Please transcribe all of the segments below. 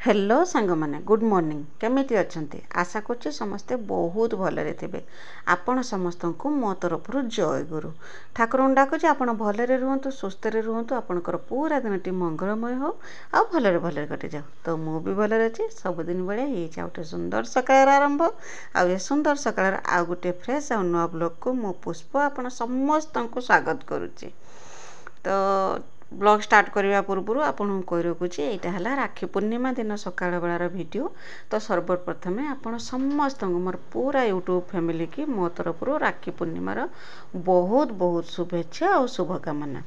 Hello सांग माने good morning केमिति अछंती आशा करछि समस्ते बहुत भलरे थिबे। आपण समस्त को मो तरफ जय गुरु ठाकुर डाकुछि आपण भलरे रुहंतु सुस्थ रे रुहंतु आपनकर पूरा दिनटी मंगलमय हो आ भलरे कटि जाऊ। तो मु भी भलरे अछि सब दिन बेले हे चाउटे सुंदर सकाळ आरंभ आ ए सुंदर सकाळ आ गुटे फ्रेश आ नुआ ब्लॉग को मो पुष्प आपण समस्त को स्वागत करूछि। तो ब्लॉग स्टार्ट करने पूर्व आपन कही रखुच्छी यहाँ राखी पूर्णिमा दिन सकाळ बेलार वीडियो। तो सर्वप्रथम आपण समस्त मोर पूरा यूट्यूब फैमिली की मो तरफ राखी पूर्णिमार बहुत बहुत शुभेच्छा और शुभकामना।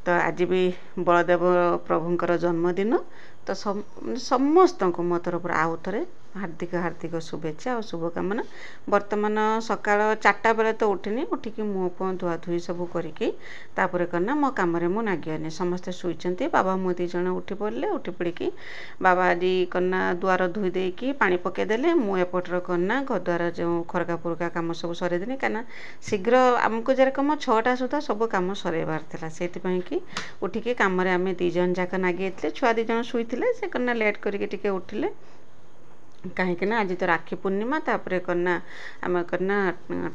तो आज भी बलदेव प्रभुंकर जन्मदिन तो समस्त को मो तरफ आउ थे हार्दिक हार्दिक शुभेच्छा और शुभकामना। वर्तमान सकाळ 4टा बेले तो उठिनी उठिकी मुँह फुह धुआ धुई सब करिकी तापर करना मो कम मु नागियानी समस्ते शुईचंती बाबा मो दी जण उठी पड़े उठी पड़िकी बाबा आज करना दुआर धुई देकी पानी पकेदेले मु एपटर करना घर द्वार जो खरका पुरका कम सब सरेदेनी कहीं शीघ्र आमको जेरकम 6टा सुधा सब कम सरेबार था से कि उठिकी कम आम दी जन जाक नागी छुआ दी जन शुईले से करना लेट करके उठिले कहीं आज तो राखी पूर्णिमा तापर करना आम करना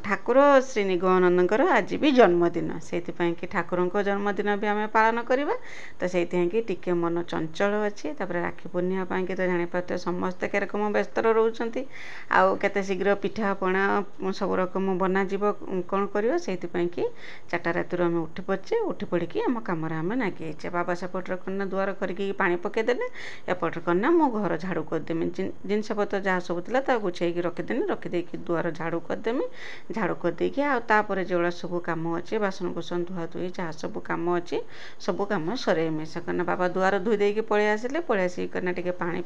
ठाकुर श्री निगमानंदर आज भी जन्मदिन से कि ठाकुर जन्मदिन भी आम पालन करवा। तो से टिके मन चंचल अच्छी तापर राखी पूर्णिमा कि तो जापारे समस्ते के रकम व्यस्त रोचे आउ केते शीघ्र पिठा पणा सब रकम बनाजी कौन कर से कि 4टा रात आम उठी पड़े उठी पड़ी आम कम आम नागिचे बाबा सेपटर करना दुआर करके पानी पकईदेले एपटर करना मो घर झाड़ू करदेमी जिनस पत्र जहाँ सब था गुछेक रखिदेनी रखिदेकी दुआर झाड़ू करदेमी झाड़ू करदेकी आपर जो सब कम अच्छे बासन कुसन धुआ धुई जहाँ सब कम अच्छे सब कम सरेमी से करना बाबा दुआर धुई देकी पलि आसिले पलि आसिक करना टिके पानी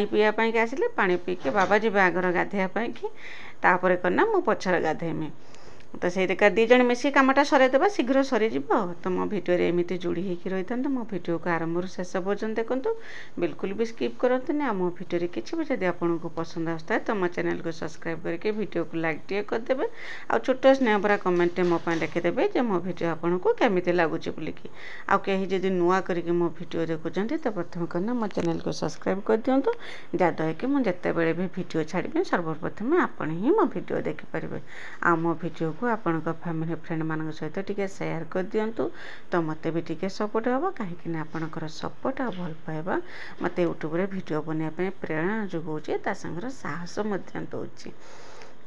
पीवाई आसिले पानी पीके बाबा जी आगर गाधेवाई कि तापर करना मु पछर गाधेमी। तो से दी जन मिसी कमटा सरेदेवा शीघ्र सरीज। तो मो भिडियो एमती जोड़ी होकर रही था मो भिडियो को आरंभ शेष पर्यटन देखूँ बिल्कुल भी स्किप करते आ मो भिडियो किसी भी जब आपको पसंद आसता है तो मो चैनल को सब्सक्राइब करके भिडियो को लाइक टे करदे आ छोट स्नेह भरा कमेंट मोप लिखिदेवे जो मो भिडियो आपको केमी लगुच बोलिकी आउ कहीं जब नुआ करके मो भिडियो देखुं तो प्रथम करना मो चैनल को सब्सक्राइब कर दिंतु जहाँद्वारा कि मुझे भी भिडियो छाड़ी सर्वप्रथम आपण ही मो भिडियो देखिपारे आ मो भिडियो को आपण फैमिली फ्रेंड मान सहित टिके शेयर कर दिंतु तो मत भी टिके सपोर्ट हम कहीं आपणकर सपोर्ट आ भल पाइबा मत यूट्यूब रे वीडियो बनाने प्रेरणा जोगाऊे सागर साहस दूसरी।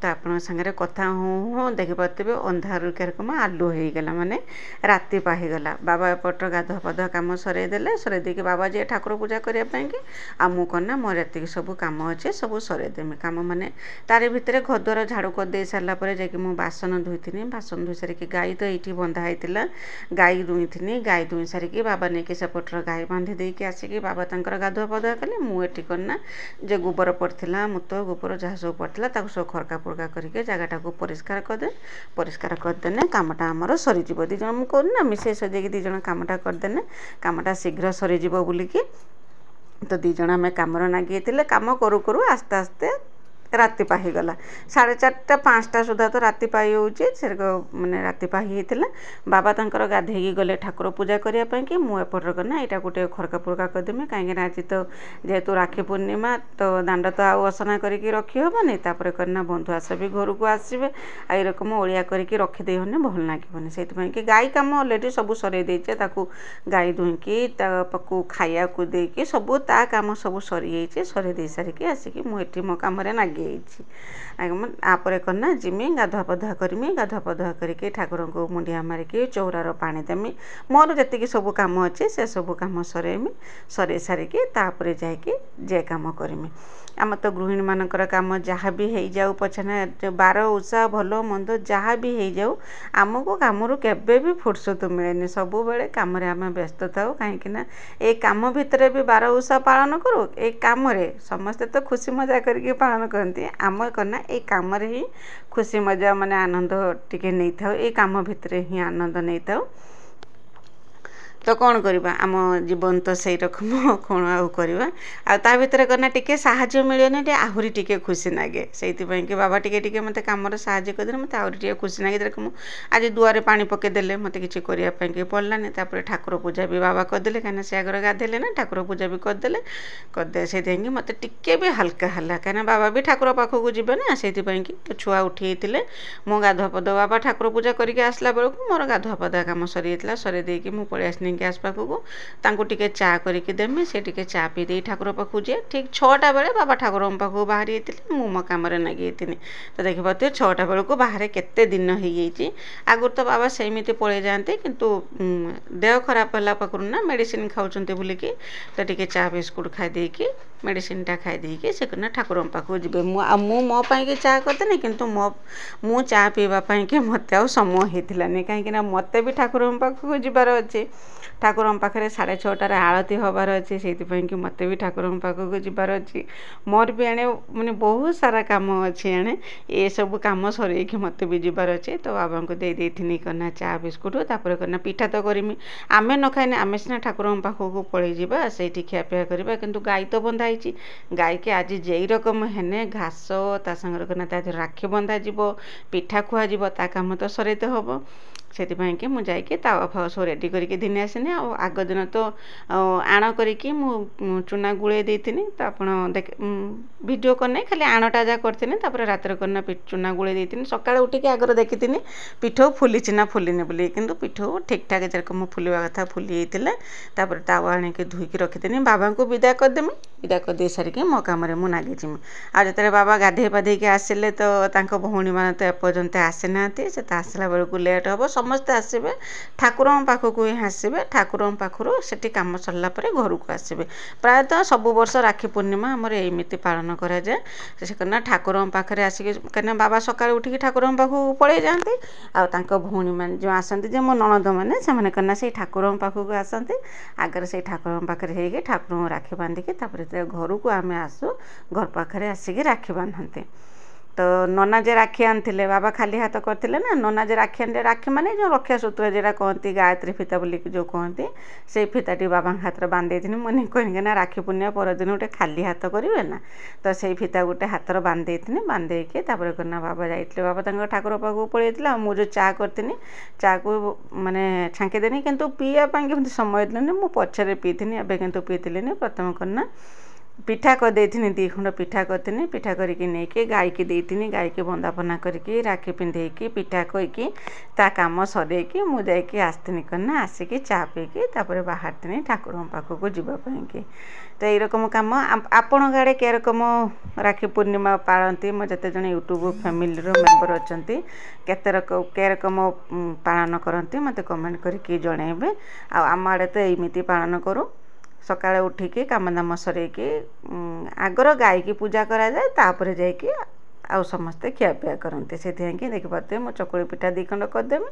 तो आपण सागर कथा हूँ देखिपे अंधार रकम आलू हो गला माने राति पाहीगला बाबा एपटर गाधुआ पाधुआ कम सरेदेले सरेदेकी बाबा जी ठाकुर पूजा करने की आमु करना मोर ये सब कम अच्छे सब सरेदेमी कम माने तार भितर घर द्वार झाड़ू कर दे सारापर जा बासन धोई बासन धोई सारिकी गाई तो ये बंधा होता गाई दुई थी गाई दुई सारिकी बाबा नहीं सेपटर गाई बांधि देकी आसिकी बाबा तंकर गाधुआ पाधुआ कले मुझे करना जो गोबर पड़ता मूत गोबर जहाँ सब पड़ता सब खरका पुरका करके जगटा को परिष्कार करदे परिष्कार करदेने कामटा आमर सरीज दी जन मुझे कहना मिसे सजेकी दी जन कामटा करदेने कामटा शीघ्र सरीज बोलिकी। तो दी जन आम कम नागी कम करू करू आस्ते आस्ते राति पाहीगला 4:30 5टा सुधा तो राति पाई होचे से माने राति पाही होता बाबा तंकर गाधेकी गले ठाकुर पूजा करने कि मु एपटर करना यहाँ गोटे खरका पुरका करदेमी कहीं आज तो जेहेतु राखी पूर्णिमा तो दांड तो आउ असना करके रखी हेनी तापर करना बंधु आस भी घर को आसवे आई रकम ओलिया करके रखिदे होने भल लगे से कि गाई कम अलरेडी सब सरे देचे गाई दुईकी खाया को देकी सब ता कम सब सरी सरे दे सारिकी आसिकी मुझे मो कम नागी आपर करना जिमी गाधुआ पाधुआ करमी गाधुआ पाधुआ करके ठाकुर को मुंडिया मारिकी चौरार पानी देमी मोर जी सब कम अच्छे से सब कम सरेमी सरे सारिकी तापर जाकि जे कम करमी। आम तो गृहिणी मानकर काम जहाँ भी हो जाऊ पछना बार उषा भल मंद जहाँ भी हो जाऊ आमको कमरू केबे भी फुर्सत मिले सब बेले कम आम व्यस्त थाऊ कहीं ए कम भितर भी बार उषा पालन करूँ एक कम समस्ते तो खुशी मजा करके पालन करती आम करना ये कम ही खुशी मजा माने आनंद टिके नहीं था ये कम भितर ही आनंद नहीं था। तो कौन करवा आम जीवन तो सही रकम कौन आउ करवा आ भितर करना टिके साहाଯ୍य मिलेना टे आहुरी टिके खुशी लगे से कि बाबा टिके मत कम साहाଯ୍य करदे मत आहुरी टिके खुशी लगे देख आज दुआरे पानी पकईदेले मत कि करने पड़लानी ठाकुर पूजा भी बाबा करदे कहीं से आगर गाधेले ना ठाकुर पूजा भी करदे से मत टिके भी हल्का हल्ला कहीं बाबा भी ठाकुर पाखक जीवे ना से तो छुआ उठी मो गाधुआ पद बाबा ठाकुर पूजा करके आसला बेलू मोर गाधुआ पदा कम सरी सरी देकी मुझे पलि आसनी गैस पाखक टे चा करके देमी से टे चा पी दे ठाकुर पाखु जे ठीक 6टा बेले बाबा ठाकुर पाखु बाहरी मु मो कम लगी तो देख पाते 6टा बेलू बाहर केते दिन हो आगुर तो बाबा सेमती पलि जाते किंतु देह खराब है पाखु ना मेडिसिन खाऊँ बोलिकी तो टे चा बिस्कुट खाई मेडिसिन टा खाई से ठाकुर पाखु जी मु मो पाई चा करदे किंतु मु चा पीवाई कि मत आ समय होती कहीं मत भी ठाकुर पाखु जीवार अच्छे ठाकुर पाखे 6:30 आलती हबार अच्छे से मत भी ठाकुर पाखक जीवार अच्छी मोर भी आने मैंने बहुत सारा कम अच्छे आने ये सब कम सर मत भी जीवार अच्छे तो बाबा को दे करना चा बिस्कुट तापर करना पिठा तो करमी आमे न खाइने आमे सीना ठाकुर पाखक पलि जावा से खियापिया करवा किंतु गाई तो बंधा ही गाई के आज जे रकम हेने घास ता संगर करना राखी बंधा जीव पिठा खुआ ता काम तो सरते हम से कि मुझे तावा फावा सब रेडी करके दिन आसनी आग दिन तो आण करके चूना गुड़े देती तो आप वीडियो करना खाली आणटा जा करें रात करना चूना गुड़े देती सकाଳେ उठिक आगर देखी पिठो फुली ना फुलिनी बोली किंतु पिठो ठीक ठाक जेरकम फुलवा कथा फुली होता तावा आणिक धोईकी रखीदी बाबा को विदा करदेमी विदा कर सारिकी मो कम नागिजी आते बाबा गाधे पाधे आसिले तो भौणी मैंने तो एपर्यंत आसी ना से आसला बेलू लेट हम समस्ते आसबे ठाकुर पाखक ही आसबे ठाकुर पाखु से कम सरला घर को आसबे प्रायतः सब वर्ष राखी पूर्णिमा आमर एमती पालन कराए से ठाकुर पाखे आसिक कहीं बाबा सका उठिक ठाकुर पाखक पलि जाते आ भौणी मैंने जो आसती मो ननद मैंने से कहना से ठाकुर पाखक आसती आगे से ठाकुर पाखे ठाकुर राखी बांधिकी घर को आम आसू घर पाखे आसिक राखी बांधते तो नना जे राखी आनी बाबा खाली हाथ करते ना नना जे राखी आने राखी माने जो रक्षा सूत्र जेटा कहती गायत्री फीता बोलिक जो कहती से फीताटी बाबा हाथ में बांधे मैंने कहना राखी पूर्णिमा परदिन गोटे खाली हाथ करेंगे ना तो से फीता गोटे हाथ में बांधे बांधेकी करना बाबा जाइए बाबा ठाकुर पाखक पलि जाते मुझे चा करती चा को माने छांकीदेनी किंतु पीवाई समय देनी मुझे पछरे पीथी एवं कितु पीथिनी प्रथम करना पिठा कर देथिनी 2 खंड पिठा करथिनी पिठा करके नेके गाय की देथिनी गाय के बंदापना करके राखी पिंधेकी पिठा कोईकी ता काम सरेकी मु जाइकी आस्थिनी करना आसिकी चा पीकी तापर बाहरथिनी ठाकुर पाखक जीवा पई तो ये रकम कम आपण गाड़े के रकम राखी पूर्णिमा पालती मो जते जन यूट्यूब फैमिली मेंबर अच्छी के रकम पालन करती मत कमेंट करके जनइबे आम आड़े तो एमती पालन करूँ सकाळे उठिकी काम दाम सरेकी आगर गाय की पूजा करा जाए तापर जाइकी आउ समस्ते खियापिया करते से देख पाते मो चकुली पिठा 2 खंड करदेमी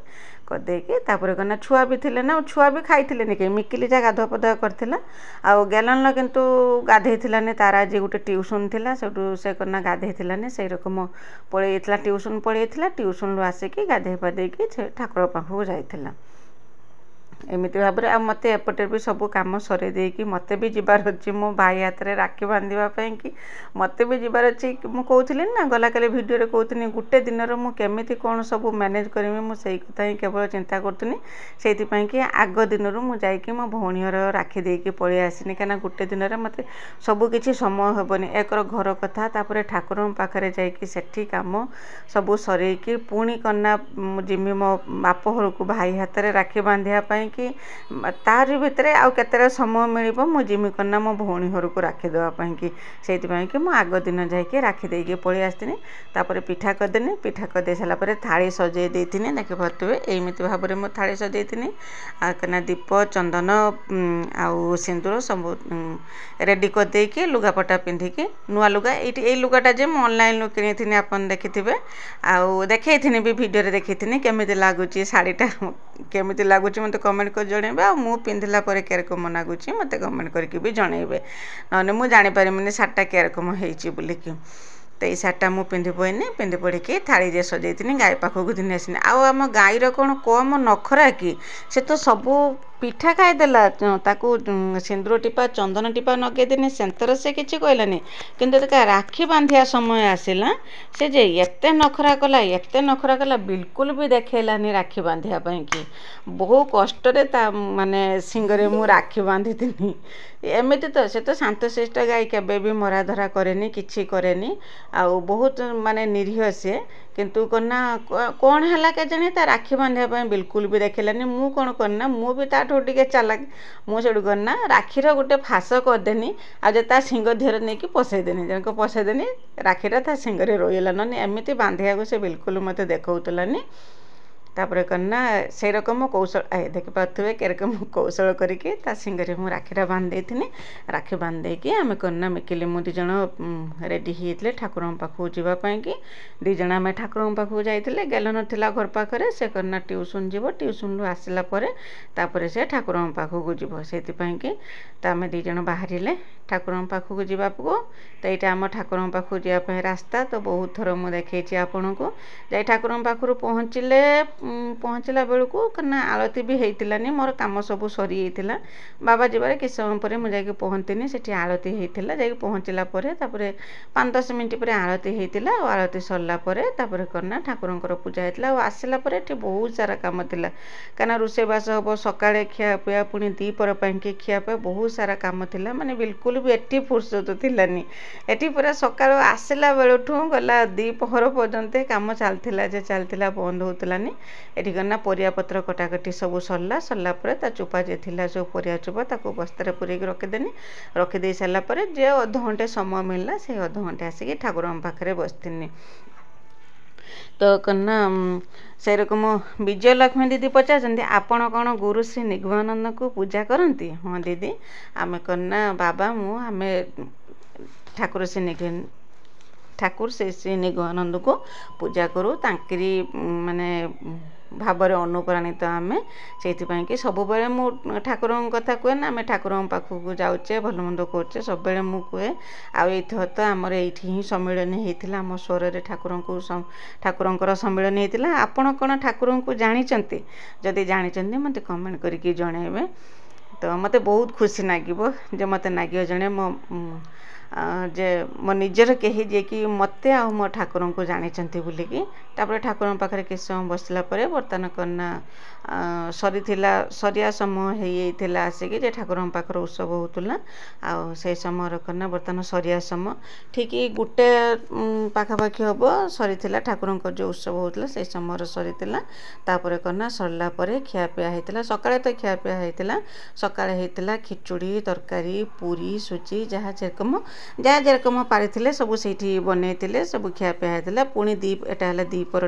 करदेकी तापर करना छुआ भी थे ना छुआ भी खाई नहीं मिकिली जा गाधुआ पधुआ करथिला आ गैलन किंतु गाधेइथिलानी तार आज गोटे ट्यूशन थिला सेठू से करना गाधेइथिलानी से रकम पलि जाइथिला ट्यूशन पलि जाइथिला ट्यूशन रु आसिकी गाधे पाधेकी ठाकुर पाखु जाइथिला एमती भाव में मत एपटे भी सब कम सर देकी मत भी जीवार अच्छी मो भाई हाथ में राखी बांधवाई कि मत भी जीवार अच्छी मुझे कहती ना गला काली भिडियो कहती गोटे दिन मुझे कौन सब मैनेज करी मुझे कथा ही केवल चिंता करूँ से कि आग दिन मुझे मो भौणी राखी देकी पलि आसनी कहीं गोटे दिन में मत सबकि समय हेनी एक घर कथा तापर ठाकुर पाखे जाठी कम सब सरईकी पुणी करना जिमी मो बाप घर को भाई हाथ में राखी बांधापी कि तार भितर आउ केते समय मिल जिमी करना मो भौणी घर को राखी देवाई कि से कि मुझे आग दिन जाकि राखी देकी पलि आसनी तापर पिठा करदेनी पिठा करदे सारापर थाली सजे देती देख पारे एमती भाव में मुझे थाली सजेनी कना दीप चंदन आउ सिंदूर सब रेडी करदेकी लुगापटा पिंधिकी नुआ लुगा ये लुगाटा जे ऑनलाइन किनी आप देखी आउ देखी भी भिडियो देखी केमी लगुच शाढ़ीटा केमी लगुच मत कमेंट कर जनइबे आ मु पिंधला पर के रकम लगुच मत कमेंट करके भी जनइबे ना मुझे जानीपारे शाढ़ीटा के रकम होती बोलिकी तो ये शाढ़ीटा मुझे पिंधि पड़नी पिंधि पड़ी थाली जे सजाई गाय पाखक दिन आसनी आम गाईर कौन कम नखरा कि से तो सब ପିଠା ଖାଇଦେଲା ତାକୁ ସିନ୍ଦୁର ଟିପା ଚନ୍ଦନ ଟିପା ନଗେଇଦେନି ସେନ୍ତର ସେ କିଛି କହିଲାନି। କିନ୍ତୁ ଯେତେବେଳେ ରାକ୍ଷୀ ବାନ୍ଧିବା ସମୟ ଆସିଲା ସେ ଯେ ଏତେ ନଖରା କଲା ବିଲକୁଲ ବି ଦେଖେଇଲାନି ରାକ୍ଷୀ ବାନ୍ଧିବା ପାଇଁକି। ବହୁ କଷ୍ଟରେ ତା ମାନେ ସିଙ୍ଗରେ ମୁଁ ରାକ୍ଷୀ ବାନ୍ଧିଥିଲି। ଏମିତି ତ ସେ ତ ଶାନ୍ତଶିଷ୍ଟ ଗାଈ, କେବେ ବି ମରାଧରା କରେନି, କିଛି କରେନି, ଆଉ ବହୁତ ମାନେ ନିରୀହ ସିଏ। କିନ୍ତୁ କ'ଣ ହେଲା କେଜାଣି ତା ରାକ୍ଷୀ ବାନ୍ଧିବା ପାଇଁ ବିଲକୁଲ ବି ଦେଖେଇଲାନି। ମୁଁ କ'ଣ କରେନା, ମୁଁ ବି ତାଠୁ ଟିକେ ଚାଲାକ, ମୁଁ ସେଠୁ କରେନା ରାକ୍ଷୀର ଗୋଟେ ଫାସ କରିଦେନି, ଆଉ ଯେ ତା ସିଙ୍ଗ ଦେହରେ ନେଇକି ପଶେଇଦେନି, ରାକ୍ଷୀଟା ତା ସିଙ୍ଗରେ ରହିଗଲା। ନହେଲେ ଏମିତି ବାନ୍ଧିବାକୁ ସେ ବିଲକୁଲ ମୋତେ ଦେଖାଉଥିଲାନି। ତାପରେ କନା ସେଇ ରକମ କୌଶଳ ଦେଖିପାରୁଥିବେ କେରକମ କୌଶଳ କରିକି ତା ସିଙ୍ଗରେ ମୁଁ ରାକ୍ଷୀଟା ବାନ୍ଧି ଦେଇଥିଲି। ରାକ୍ଷୀ ବାନ୍ଧି ଦେଇକି ଆମେ କନା ମିକିଲି ମୁଁ ଦୁଇ ଜଣ ରେଡ଼ି ହେଇଥିଲେ ଠାକୁରଙ୍କ ପାଖକୁ ଯିବା ପାଇଁକି। ଦୁଇ ଜଣ ଆମେ ଠାକୁରଙ୍କ ପାଖକୁ ଯାଇଥିଲେ। ଗେଲ ନଥିଲା ଘର ପାଖରେ, ସେ କନା ଟ୍ୟୁସନ୍ ଯିବ, ଟ୍ୟୁସନ୍ରୁ ଆସିଲା ପରେ ତାପରେ ସେ ଠାକୁରଙ୍କ ପାଖକୁ ଯିବ। ସେଇଥିପାଇଁକି ତ ଆମେ ଦୁଇ ଜଣ ବାହାରିଲେ ଠାକୁରଙ୍କ ପାଖକୁ ଯିବାକୁ। ତ ଏଇଟା ଆମ ଠାକୁରଙ୍କ ପାଖକୁ ଯିବା ପାଇଁ ରାସ୍ତା। ତ ବହୁତ ଥର ମୁଁ ଦେଖେଇଛି ଆପଣଙ୍କୁ। ଯାଇ ଠାକୁରଙ୍କ ପାଖରୁ ପହଞ୍ଚିଲା ବେଳକୁ କାରଣ ଆଳତି ବି ହେଇଥିଲାନି, ମୋର କାମ ସବୁ ସରିଯାଇଥିଲା। ବାବା ଯିବାରେ କିଛି ସମୟ ପରେ ମୁଁ ଯାଇକି ପହଞ୍ଚିନି, ସେଠି ଆଳତି ହେଇଥିଲା। ଯାଇକି ପହଞ୍ଚିଲା ପରେ ତାପରେ 5-10 ମିନିଟ୍ ପରେ ଆଳତି ହେଇଥିଲା। ଆଉ ଆଳତି ସରିଲା ପରେ ତାପରେ କନା ଠାକୁରଙ୍କର ପୂଜା ହେଇଥିଲା। ଆଉ ଆସିଲା ପରେ ଏଠି ବହୁତ ସାରା କାମ ଥିଲା, କାରଣ ରୋଷେଇବାସ ହେବ, ସକାଳେ ଖିଆପିଆ, ପୁଣି ଦ୍ୱିପହର ପାଇଁକି ଖିଆପିଆ, ବହୁତ ସାରା କାମ ଥିଲା। ମାନେ ବିଲକୁଲ ବି ଏଠି ଫୁର୍ସତ ଥିଲାନି। ଏଠି ପୁରା ସକାଳୁ ଆସିଲା ବେଳଠୁ ଗଲା ଦ୍ୱିପହର ପର୍ଯ୍ୟନ୍ତ କାମ ଚାଲିଥିଲା, ବନ୍ଦ ହେଉଥିଲାନି। ଏଠି ଗନା ପରିବାପତ୍ର କଟାକଟି ସବୁ ସରିଲା ପରେ ତା ଚୋପା ଯେ ଥିଲା ସବୁ ପରିବା ଚୋପା ତାକୁ ବସ୍ତାରେ ପୁରେଇକି ରଖିଦେଇ ସାରିଲା ପରେ ଯେ ଅଧଘଣ୍ଟେ ସମୟ ମିଳିଲା, ସେଇ ଅଧଘଣ୍ଟେ ଆସିକି ଠାକୁରଙ୍କ ପାଖରେ ବସିଥିନି। ତ କନା ସେଇରକମ ବିଜୟଲକ୍ଷ୍ମୀ ଦିଦି ପଚାରୁଛନ୍ତି ଆପଣ କ'ଣ ଗୁରୁ ଶ୍ରୀ ନିଗମାନନ୍ଦଙ୍କୁ ପୂଜା କରନ୍ତି? ହଁ ଦିଦି, ଆମେ କନା ବାବା ମୁଁ ଆମେ ଠାକୁର ଶ୍ରୀ ନିଗମାନନ୍ଦଙ୍କୁ ପୂଜା କରୁ। ତାଙ୍କରି ମାନେ ଭାବରେ ଅନୁପ୍ରାଣିତ ଆମେ। ସେଇଥିପାଇଁକି ସବୁବେଳେ ମୁଁ ଠାକୁରଙ୍କ କଥା କୁହେ ନା, ଆମେ ଠାକୁରଙ୍କ ପାଖକୁ ଯାଉଛେ, ଭଲ ମନ୍ଦ କରୁଛେ, ସବୁବେଳେ ମୁଁ କୁହେ। ଆଉ ଏଇଥର ତ ଆମର ଏଇଠି ହିଁ ସମ୍ମିଳନୀ ହେଇଥିଲା, ଆମ ସ୍ୱରରେ ଠାକୁରଙ୍କର ସମ୍ମିଳନୀ ହେଇଥିଲା। ଆପଣ କ'ଣ ଠାକୁରଙ୍କୁ ଜାଣିଛନ୍ତି? ଯଦି ଜାଣିଛନ୍ତି ମୋତେ କମେଣ୍ଟ କରିକି ଜଣାଇବେ। ତ ମୋତେ ବହୁତ ଖୁସି ଲାଗିବ ଯେ ମୋତେ ଲାଗିବ ଜଣେ ମୋ ନିଜର କେହି ଯିଏକି ମୋତେ ଆଉ ମୋ ଠାକୁରଙ୍କୁ ଜାଣିଛନ୍ତି ବୋଲିକି। ତାପରେ ଠାକୁରଙ୍କ ପାଖରେ କିଛି ସମୟ ବସିଲା ପରେ ବର୍ତ୍ତମାନ କନା ସରିଆ ସମୟ ହେଇଯାଇଥିଲା ଆସିକି, ଯେ ଠାକୁରଙ୍କ ପାଖରେ ଉତ୍ସବ ହେଉଥିଲା। ଆଉ ସେଇ ସମୟର କନା ବର୍ତ୍ତମାନ ସରିଆ ସମୟ ଠିକ୍ 1 ପାଖାପାଖି ହେବ ସରିଥିଲା। ଠାକୁରଙ୍କର ଯେଉଁ ଉତ୍ସବ ହେଉଥିଲା ସେଇ ସମୟରେ ସରିଥିଲା। ତାପରେ କନା ସରିଲା ପରେ ଖିଆପିଆ ହେଇଥିଲା। ସକାଳେ ତ ଖିଆପିଆ ହେଇଥିଲା, ସକାଳେ ହେଇଥିଲା ଖିଚୁଡ଼ି, ତରକାରୀ, ପୁରୀ, ସୁଜି, ଯାହା ଯେରକମ ପାରିଥିଲେ ସବୁ ସେଇଠି ବନେଇଥିଲେ, ସବୁ ଖିଆପିଆ ହେଇଥିଲା। ପୁଣି ଏଟା ହେଲା ଦ୍ୱିପହର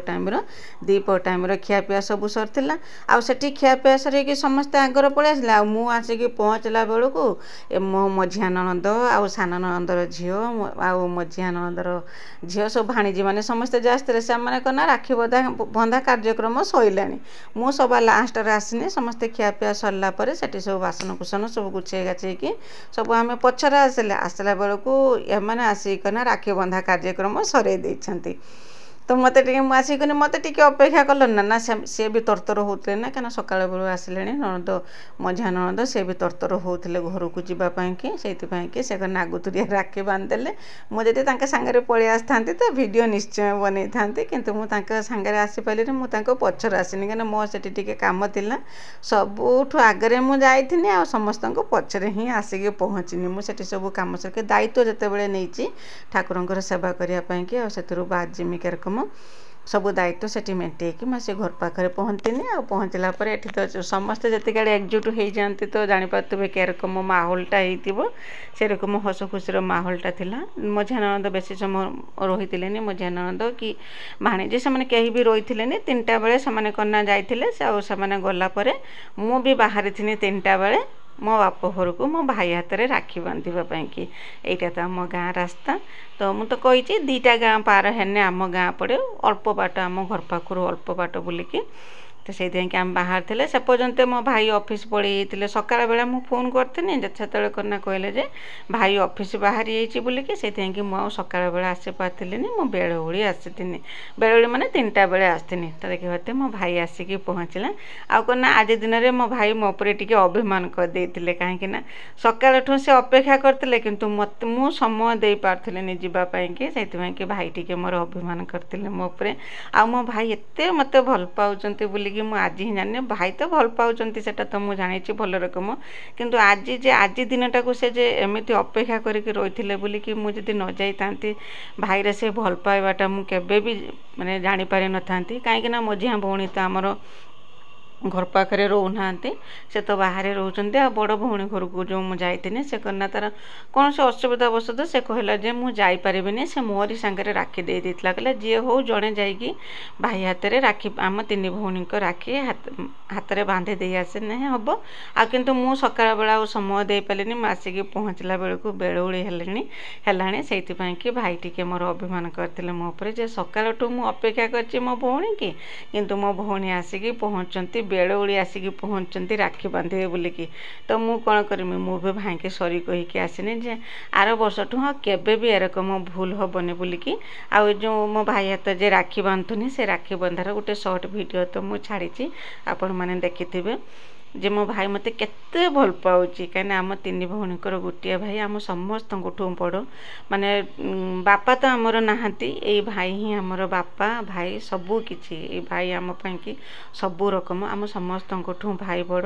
ଟାଇମ୍ର ଖିଆପିଆ ସବୁ ସରିଥିଲା। ଆଉ ସେଠି ଖିଆପିଆ ସରିକି ସମସ୍ତେ ଆଗର ପଳେଇ ଆସିଲେ। ଆଉ ମୁଁ ଆସିକି ପହଞ୍ଚିଲା ବେଳକୁ ମୋ ମଝିଆ ନଣନ୍ଦ ଆଉ ସାନ ନଣନ୍ଦର ଝିଅ ଆଉ ମଝିଆ ନଣନ୍ଦର ଝିଅ ସବୁ ଭାଣିଜୀ ମାନେ ସମସ୍ତେ ଯେ ଆସିଥିଲେ, ସେମାନେ କନା ରାକ୍ଷୀ ବନ୍ଧା କାର୍ଯ୍ୟକ୍ରମ ସରିଲାଣି। ମୁଁ ସବା ଲାଷ୍ଟରେ ଆସିନି। ସମସ୍ତେ ଖିଆପିଆ ସରିଲା ପରେ ସେଠି ସବୁ ବାସନକୁସନ ସବୁ ଗୁଛେଇ ଗାଛେଇକି ସବୁ ଆମେ ପଛରେ ଆସିଲା ବେଳକୁ ଏମାନେ ଆସିକିନା ରାକ୍ଷୀ ବନ୍ଧା କାର୍ଯ୍ୟକ୍ରମ ସରେଇ ଦେଇଛନ୍ତି। ତ ମୋତେ ଟିକେ ମୁଁ ଆସିକିନି ମୋତେ ଟିକେ ଅପେକ୍ଷା କଲନି ନା, ସିଏ ବି ତରତର ହେଉଥିଲେ ନା, କାରଣ ସକାଳ ବେଳୁ ଆସିଲେଣି ନଣନ୍ଦ, ମଝିଆ ନଣନ୍ଦ, ସିଏ ବି ତରତର ହେଉଥିଲେ ଘରକୁ ଯିବା ପାଇଁକି। ସେଇଥିପାଇଁକି ସେ ଆଗୁତୁରିଆ ରାକ୍ଷୀ ବାନ୍ଧିଦେଲେ। ମୁଁ ଯଦି ତାଙ୍କ ସାଙ୍ଗରେ ପଳେଇ ଆସିଥାନ୍ତି ତ ଭିଡ଼ିଓ ନିଶ୍ଚୟ ବନେଇଥାନ୍ତି, କିନ୍ତୁ ମୁଁ ତାଙ୍କ ସାଙ୍ଗରେ ଆସିପାରିଲିନି। ମୁଁ ତାଙ୍କ ପଛରେ ଆସିନି, କାରଣ ମୋ ସେଠି ଟିକେ କାମ ଥିଲା। ସବୁଠୁ ଆଗରେ ମୁଁ ଯାଇଥିନି, ଆଉ ସମସ୍ତଙ୍କୁ ପଛରେ ହିଁ ଆସିକି ପହଞ୍ଚିନି। ମୁଁ ସେଠି ସବୁ କାମ ସରିକି ଦାୟିତ୍ୱ ଯେତେବେଳେ ନେଇଛି ଠାକୁରଙ୍କର ସେବା କରିବା ପାଇଁକି, ଆଉ ସେଥିରୁ ବାଜିମି କେରକମ ସବୁ ଦାୟିତ୍ୱ ସେଠି ମେଣ୍ଟେଇକି ମୁଁ ସେ ଘର ପାଖରେ ପହଞ୍ଚିନି। ଆଉ ପହଞ୍ଚିଲା ପରେ ଏଠି ତ ସମସ୍ତେ ଯେତିକି ଆଡ଼େ ଏକଜୁଟ ହେଇଯାଆନ୍ତି, ତ ଜାଣିପାରୁଥିବେ କେରକମ ମାହୋଲଟା ହେଇଥିବ। ସେରକମ ହସ ଖୁସିର ମାହୋଲଟା ଥିଲା। ମଝିଆ ନଣନ୍ଦ ବେଶୀ ସମୟ ରହିଥିଲେନି, ମଝିଆ ନଣନ୍ଦ କି ଭାଣିଜୀ ସେମାନେ କେହି ବି ରହିଥିଲେନି। 3ଟା ବେଳେ ସେମାନେ କନା ଯାଇଥିଲେ। ଆଉ ସେମାନେ ଗଲା ପରେ ମୁଁ ବି ବାହାରିଥିନି 3ଟା ବେଳେ ମୋ ବାପ ଘରକୁ ମୋ ଭାଇ ହାତରେ ରାକ୍ଷୀ ବାନ୍ଧିବା ପାଇଁକି। ଏଇଟା ତ ଆମ ଗାଁ ରାସ୍ତା। ତ ମୁଁ ତ କହିଛି 2ଟା ଗାଁ ପାର ହେନେ ଆମ ଗାଁ ପଡ଼େ, ଅଳ୍ପ ବାଟ, ଆମ ଘର ପାଖରୁ ଅଳ୍ପ ବାଟ ବୁଲିକି तो से आम बाहर थे से पर्यंत मो भाई ऑफिस पड़े सकाळ बेला मु फोन करथिनी से करना कहले जे भाई ऑफिस बाहर जाइए बोलिकी से मु सकाळ बेला आसी पार्थिनी मु बेलुड़ी आसीनी बेलुड़ी माने 3टा बेले आसनी तो देखते मो भाई आसिकी पहुँचला आउ कना आज दिन में मो भाई मो पर टिके अभिमान करदे कहीं सकाळ ठूँ से अपेक्षा करते किंतु मत मु समय दे पार्थनी जीवाई कि से भाई टिके मोर अभिमान करते मो पर आ मो भाई एते मत भल पाउचंती बोलिकी मु आज ही जाने भाई तो भल पाउचंती सेटा तो मु जानी भल रकम किंतु आज दिनटा को से जे एमिति अपेक्षा करके रही बोलिकी मु जदि न जाई भाई रे से भल पाइबाटा मु केबे भी माने जानी पारि न थांती कहीं मझिया भौणी तो आमर घर पाखे रोना से तो बाहर रोचते आ बड़ भौणी घर को जो मुझे से करना तार कौन से असुविधा बसत से कहला जे मु जाई परिबिनी से मोरी सांगे राखी दे देथिला कहला जी हो जड़े जाइकी भाई हाथ में राखी आम 3 भौणी राखी हाथ में बांधे दे आसे नहीं हम आ किंतु मु सकाळ बेला समय दे पारिनी आसिक पहुँचला बेलू बेलुड़ी है से भाई टिके मोर अभिमान करते मो पर जे सकाळठू मु अपेक्षा कर मो भौणी की किंतु मो भौणी आसिक पहुँचती बेलुड़ी आसिक पहुँचती राखी बांधे बोलिकी तो मु कौन करमी मु भी भाई के सॉरी कहीकि आसनी जे आर वर्षठू हाँ केबे भी एरकम भूल हेनी बोलिकी आ जो मो भाई हाथ जे राखी बांधुनी से राखी बंधार गोटे शॉर्ट वीडियो तो मु छाड़ी आपण मैंने देखिथिबे जे मो भाई मते केते भल पाउची कहीं आम 3 भौणीकर गोटे भाई आम समस्त बड़ माने बापा तो आमर नहांती ए भाई ही आमर बापा भाई सबू किछि भाई आम कि सबू रकम आम समस्त भाई बड़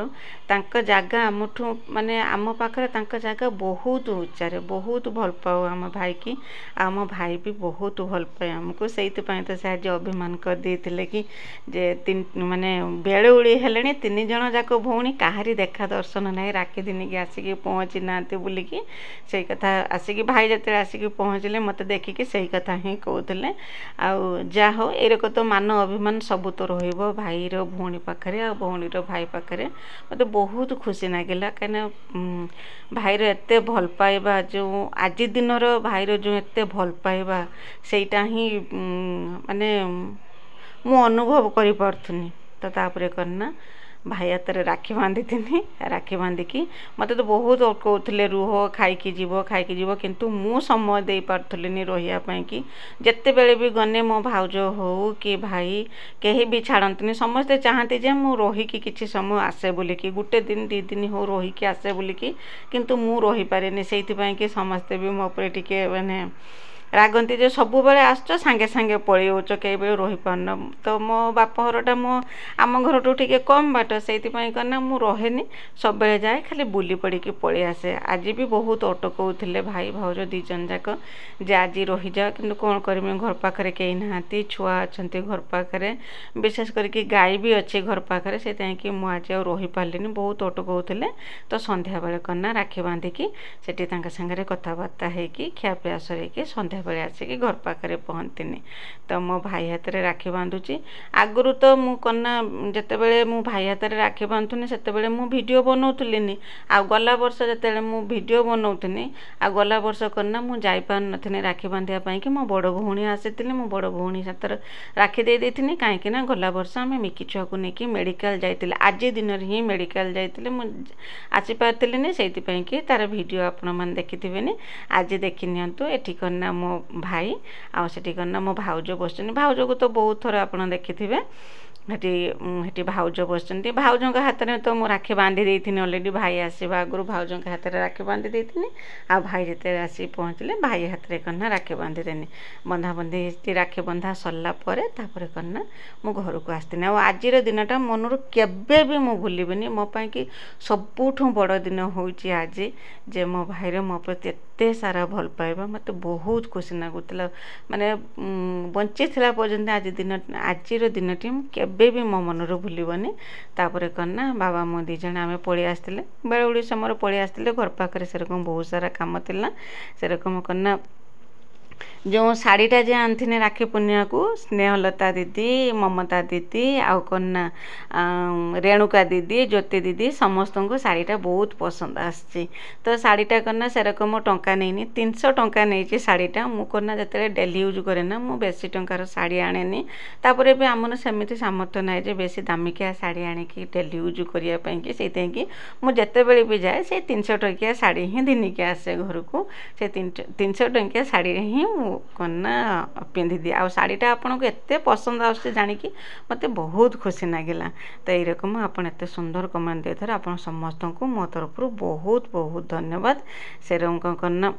तांका जागा आमठू माने आम पाखरे तांका जागा बहुत उच्चारे बहुत भल पाओ आम भाई की आम भाई भी बहुत भल पाए आमको से तो से आज अभिमान कर देथिले कि जे माने बेलुड़ी हेलेनी 3 जण जाक भौणी काहारी देखा दर्शन ना राखी दिन की आसिक पहुँची ना बोलिकी से कथा आसिक भाई जिते आसिक पहुँचले मत देखिकी से कथा ही कहते जा हो एरक तो मान अभिमान सबू तो रहिबो भाई रो भौणी पाखरे आ भौणी रो भाई पाखरे मत बहुत खुशी लगिला कहीं भाई रो एते भल पाइबा जो आज दिन भाई रो जो एते भल पाइबा सेटा ही माने मु अनुभव करि पार्थुनी तो तापरे करना भाई हाथ में राखी बांधी थी राखी बांधिकी मत तो बहुत कहते रुह खाइकी जीव किंतु मु समय दे पार्थनी रही कि जिते बेले भी गने मो भाउज हो कि भाई कहीं भी छाड़ती समस्ते चाहती जे मु रहीकि किछि समय आसे बोलिकी 1 दिन 2 दिन हो रहीकि आसे बोलिकी किंतु मु रही पारेनी से कि समस्ते भी मो पर टिके माने रागंती जो सब बेले आसच सांगे सांगे पलि जाऊच कई बेले रही पारन तो मो बाप घरटा मो आम घर टिके कम बाट से करना मु रहेनी सब बेले जाए खाली बुली पड़ी पलि आसे आज भी बहुत अटकौले भाई भाउज 2 जन जाक जे आज रही जा कि कौन करमी घर पाखे कहीं नहांती छुआ अच्छा घर पाखे विशेष करके गाई भी अच्छे घर पाखे से मुझे आज रही पार्लिनी बहुत अटकौले तो संध्या बेले करना राखी बांधिकी सेठी सांगे कथबार्ता होगी खियापिया सर संध्या बेले आसिक घर पाखे पहुँचनी तो मो भाई हाथ में राखी बांधुची आगु तो मु कना जिते बड़े मु भाई हाथ में राखी बांधुनी से मु वीडियो बनाऊली आ गला वर्ष जिते मु वीडियो बनाऊनी आ गला वर्ष करना मु जाई पार नथिनी राखी बांधिया कि मो बड़ भौणी आसी मो बड़ भौणी हाथ राखी दे देथिनी कहीं ना गला वर्ष आम मिकी छुआ को लेकिन मेडिकल जाइए आज दिन ही मेडिकल जाइए मु आसी पार्थिनी से तार वीडियो आपण मैंने देखिथे आज देखी नियंतु एठी करना मो भाई आठी करना मो भाउज बस भाउज को तो बहुत थर आप देखिथे हेटी भाउज बस भाउज हाथ में तो मु राखी बांधी देती अलरेडी भाई आसवा आगु भाउज हाथ में राखी बांधी देती आ भाई जिते आसी पहुँचले भाई हाथ में करना राखी बांधी देनी बंधा बंधी राखी बंधा सरला करना मु घर को आसती आज दिनटा मनरू केबे भी मु भूलबनी मो कि सबुठ बड़ दिन हो आज जे मो भाई मो प्रति एते सारा भल पाइबा मत बहुत खुशी लगुला माने बंची थिला पर्यंत आज दिनटी केबे भी मो मनरू भूलबनी तापर करना बाबा मो 2 जन आम पलि आसते बेलुड़ी समय पलि आसते घर पाखे से रकम बहुत सारा काम थिला से रकम करना जो शाढ़ीटा जे आनी राखी पूर्णिमा को स्नेहलता दीदी ममता दीदी आउ कन्ना रेणुका दीदी ज्योति दीदी समस्त को शाढ़ीटा बहुत पसंद आसी तो शाढ़ीटा करना सेरकम टंका नहीं 300 टंका नहीं शाढ़ीटा मु करना जिते डेली यूज करे ना मु बेसी टंकार शाढ़ी आने तापर भी आमर सेमती सामर्थ्य ना जे बेसी दामिकिया शाढ़ी आणिकी डेली यूज करने से मुझे जितेबले भी जाए से 300 टंकिया शाढ़ी ही दिनिकी आसे घर को से 300 टंकिया शाढ़ी ही कन्ना पिंधि दिए आ शाढ़ीटा आपन को एते पसंद आसे जानिकी मते बहुत खुशी लगिला तो यही रकम आपन एते सुंदर कमेंट देथर आपन समस्त को मो तरफ बहुत बहुत धन्यवाद से कन्ना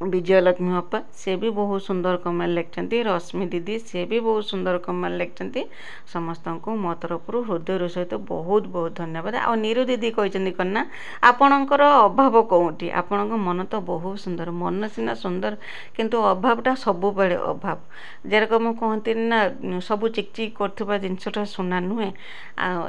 विजयलक्ष्मी बापा से भी बहुत सुंदर कमेंट लिखते रश्मि दीदी से भी बहुत सुंदर कमेंट लिखते समस्त को मो तरफ हृदय सहित बहुत बहुत धन्यवाद आ नीरू दीदी कहते कन्ना आपणकर अभाव कौटी आपण मन तो बहुत सुंदर मन सीना सुंदर किंतु अभावटा सब बेले अभाव जेरकम कहती ना सब चिकचिक कर जिनसटा सुना नुहे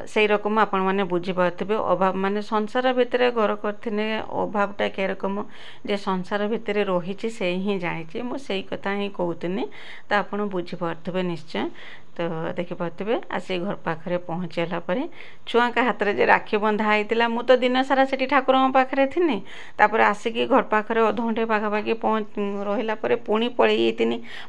से रकम आपण मैंने बुझीपारे अभाव माने संसार भितर घर करते अभावटा के रकम जे संसार भितर रही से ही जानी मुझे कथा ही कहती तो आप बुझीपारे निश्चय तो देखिपे आसी घर पाखे पहुँचला छुआ का हाथ में राखी बंधा होता मु तो दिन सारा से ठाकुर पाखे थी तापर आसिकी घर पाखे अधघंटे पखापाखि रहा पुणी पलि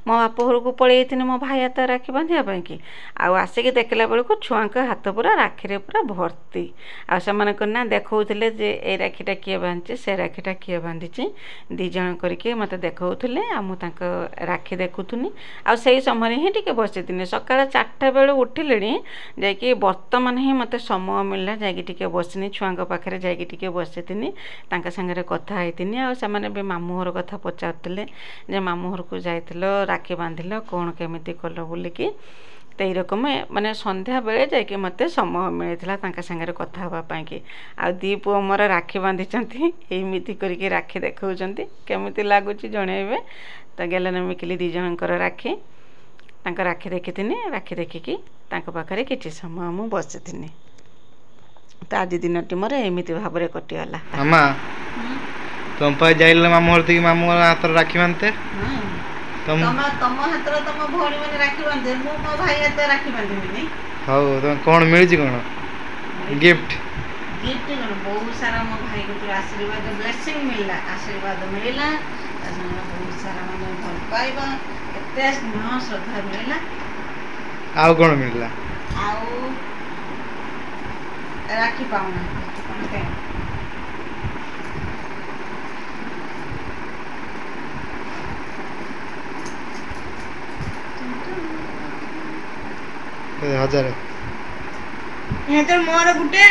मो बाप घर को पलि मो भाई हाथ राखी बांधापी कि आसिकी देखला बेलू छुआ हाथ पूरा राखी पूरा भर्ती आना देखते जे ए राखीटा किए बांधे से राखीटा किए बांधी दिज करके मत देखते राखी देखुनी आ समय ही टे बसी सका 4टा बेलू उठिले जाकि बर्तमान ही मत समय मिलला जाकि बसनी छुआ पाखे जाकि बसी सागर कथा होती आने भी मामू घर कथा पचारुले जे मामू घर को जाइल राखी बांधिल कौन केमी कल बोलिकी तो यही रकम माने संध्या बेले जाकि मत समय मिलता सागर कथा हाँपाई कि आ दी पुओ मोर राखी बांधी एमती करके राखी देखा केमी लगुच जनइबे तो गेलन मिकिली दी जनकर राखी राखी देखी राखी देखिकी पाखे किसी समय मु बसी तो आज दिन टी मोर एमती भाव में कटिगला मामा तुम पाई जाइल मामू घर मामू हाथ राखी बांधते तुम हाथ तुम भौणी मैंने राखी बांधे मो भाई हाथ राखी बांधे हाउ तुम कौन मिल कौन गिफ्ट गिफ्ट कौन बहुत सारा मो भाई को आशीर्वाद ब्लेसिंग मिलला आशीर्वाद मिलला बहुत सारा मैंने भल पाइबा एते स्नेह श्रद्धा मिलला आउ कौन मिलला आउ राखी पाउना हजार ये तो मोर गुटे